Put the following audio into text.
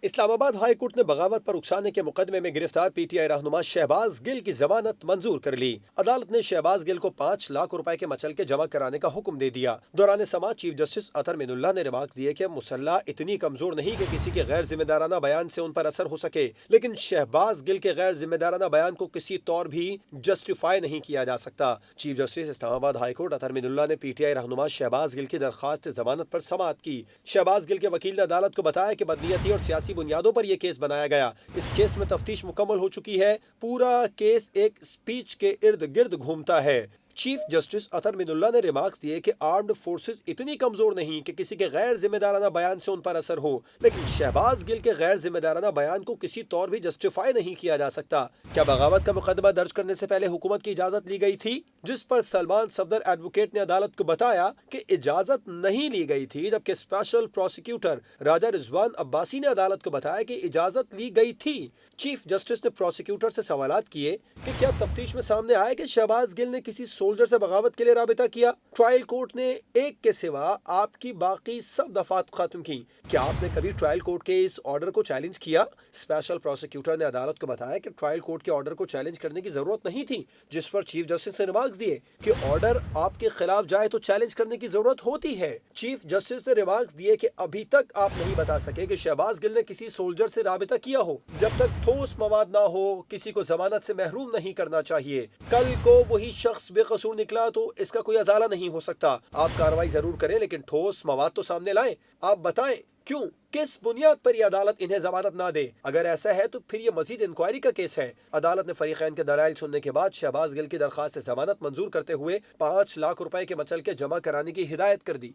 اسلام آباد high court نے بغاوت پر اکسانے کے مقدمے میں گرفتار پی ٹی آئی رہنما شہباز گل کی ضمانت منظور کر لی۔ عدالت نے شہباز گل کو 5 لاکھ روپے کے مچل کے جمع کرانے کا حکم دے دیا۔ دوران سماعت چیف جسٹس اطہر مین اللہ نے ریمارکس دیے کہ مسلح اتنی کمزور نہیں کہ کسی کے غیر ذمہ دارانہ بیان سے ان پر اثر ہو سکے، لیکن شہباز گل کے غیر ذمہ دارانہ بیان کو کسی طور بھی جسٹیفائی نہیں کیا جا سکتا۔ چیف جسٹس اسلام آباد ہائی کورٹ اطہر مین اللہ نے پی ٹی آئی رہنما شہباز گل کی درخواست ضمانت پر سماعت کی۔ شہباز گل کے وکیل نے عدالت کو بتایا کہ بدنیتی اور سیاسی بنیادوں پر یہ کیس بنایا گیا۔ اس کیس میں تفتیش مکمل ہو چکی ہے۔ پورا کیس ایک سپیچ کے ارد گرد گھومتا ہے۔ چیف جسٹس اطہر مین اللہ نے ریمارکس دیے کہ آرمڈ فورسز اتنی کمزور نہیں کہ کسی کے غیر ذمہ دارانہ بیان سے ان پر اثر ہو، لیکن شہباز گل کے غیر ذمہ دارانہ بیان کو کسی طور بھی جسٹیفائی نہیں کیا جا سکتا۔ کیا بغاوت کا مقدمہ درج کرنے سے پہلے حکومت کی اجازت لی گئی تھی؟ جس پر سلمان صفدر ایڈوکیٹ نے عدالت کو بتایا کہ اجازت نہیں لی گئی تھی، جبکہ اسپیشل پروسیکیوٹر راجہ رضوان عباسی نے عدالت کو بتایا کہ اجازت لی گئی تھی۔ چیف جسٹس نے پروسیکیوٹر سے سوالات کیے کہ کیا تفتیش میں سامنے آیا کہ شہباز گل نے کسی سولجر سے بغاوت کے لیے رابطہ کیا؟ ٹرائل کورٹ نے ایک کے سوا آپ کی باقی سب دفعات ختم کی۔ کیا آپ نے کبھی ٹرائل کورٹ کے اس آرڈر کو چیلنج کیا؟ اسپیشل پروسیکیوٹر نے عدالت کو بتایا کہ ٹرائل کورٹ کے آرڈر کو چیلنج کرنے کی ضرورت نہیں تھی، جس پر چیف جسٹس نے ریمارکس دیے کہ آرڈر آپ کے خلاف جائے تو چیلنج کرنے کی ضرورت ہوتی ہے۔ چیف جسٹس نے ریمارکس دیے کہ ابھی تک آپ نہیں بتا سکے کہ شہباز گل نے کسی سولجر سے رابطہ کیا ہو۔ جب تک ٹھوس مواد نہ ہو، کسی کو ضمانت سے محروم نہیں کرنا چاہیے۔ کل کو وہی شخص بے قصور نکلا تو اس کا کوئی ازالہ نہیں ہو سکتا۔ آپ کارروائی ضرور کریں لیکن ٹھوس مواد تو سامنے لائیں۔ آپ بتائیں کیوں، کس بنیاد پر یہ عدالت انہیں ضمانت نہ دے؟ اگر ایسا ہے تو پھر یہ مزید انکوائری کا کیس ہے۔ عدالت نے فریقین کے دلائل سننے کے بعد شہباز گل کی درخواست ضمانت منظور کرتے ہوئے 5 لاکھ روپے کے مچل کے جمع کرانے کی ہدایت کر دی۔